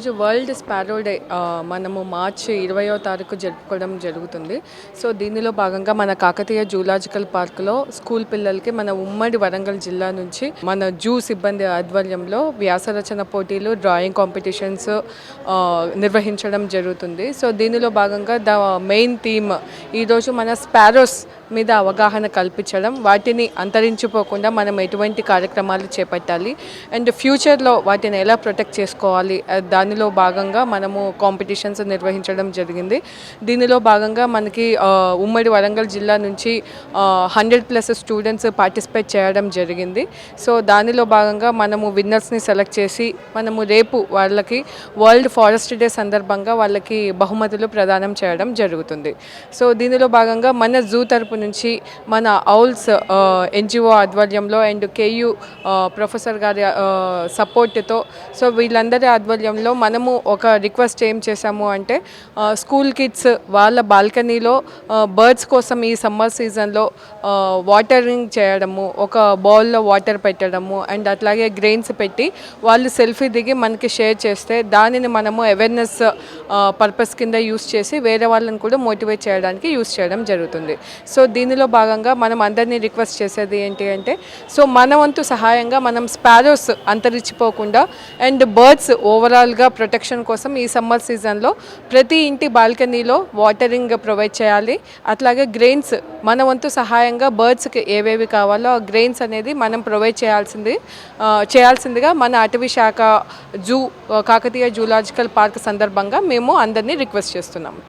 ఈరోజు world sparrow day మనము మార్చి 20వ తారీఖు జరుపుకోవడం జరుగుతుంది. సో దీనిలో భాగంగా మన కాకతీయ జూలాజికల్ పార్క్లో స్కూల్ పిల్లలకి మన ఉమ్మడి వరంగల్ జిల్లా నుంచి మన జూ సిబ్బంది ఆధ్వర్యంలో వ్యాసరచన పోటీలు, డ్రాయింగ్ కాంపిటీషన్స్ నిర్వహించడం జరుగుతుంది. సో దీనిలో భాగంగా ద మెయిన్ థీమ్ ఈరోజు మన స్పారోస్ మీద అవగాహన కల్పించడం, వాటిని అంతరించిపోకుండా మనం ఎటువంటి కార్యక్రమాలు చేపట్టాలి అండ్ ఫ్యూచర్లో వాటిని ఎలా ప్రొటెక్ట్ చేసుకోవాలి, దానిలో భాగంగా మనము కాంపిటీషన్స్ నిర్వహించడం జరిగింది. దీనిలో భాగంగా మనకి ఉమ్మడి వరంగల్ జిల్లా నుంచి 100+ స్టూడెంట్స్ పార్టిసిపేట్ చేయడం జరిగింది. సో దానిలో భాగంగా మనము విన్నర్స్ని సెలెక్ట్ చేసి మనము రేపు వాళ్ళకి వరల్డ్ ఫారెస్ట్ డే సందర్భంగా వాళ్ళకి బహుమతులు ప్రదానం చేయడం జరుగుతుంది. సో దీనిలో భాగంగా మన జూ తరపు నుంచి మన ఔల్స్ ఎన్జిఓ ఆధ్వర్యంలో అండ్ కేయూ ప్రొఫెసర్ గారి సపోర్ట్తో, సో వీళ్ళందరి ఆధ్వర్యంలో మనము ఒక రిక్వెస్ట్ ఏం చేశాము అంటే స్కూల్ కిడ్స్ వాళ్ళ బాల్కనీలో బర్డ్స్ కోసం ఈ సమ్మర్ సీజన్లో వాటరింగ్ చేయడము, ఒక బౌల్లో వాటర్ పెట్టడము అండ్ అట్లాగే గ్రెయిన్స్ పెట్టి వాళ్ళు సెల్ఫీ దిగి మనకి షేర్ చేస్తే దానిని మనము అవేర్నెస్ పర్పస్ కింద యూస్ చేసి వేరే వాళ్ళని కూడా మోటివేట్ చేయడానికి యూస్ చేయడం జరుగుతుంది. సో దీనిలో భాగంగా మనం అందరినీ రిక్వెస్ట్ చేసేది ఏంటి అంటే, సో మన వంతు సహాయంగా మనం స్పారోస్ అంతరించిపోకుండా అండ్ బర్డ్స్ ఓవరాల్గా ప్రొటెక్షన్ కోసం ఈ సమ్మర్ సీజన్లో ప్రతి ఇంటి బాల్కనీలో వాటరింగ్ ప్రొవైడ్ చేయాలి. అట్లాగే గ్రెయిన్స్ మన వంతు సహాయంగా బర్డ్స్కి ఏవేవి కావాలో ఆ గ్రెయిన్స్ అనేది మనం ప్రొవైడ్ చేయాల్సిందిగా మన అటవీ శాఖ జూ కాకతీయ జూలాజికల్ పార్క్ సందర్భంగా మేము అందరినీ రిక్వెస్ట్ చేస్తున్నాము.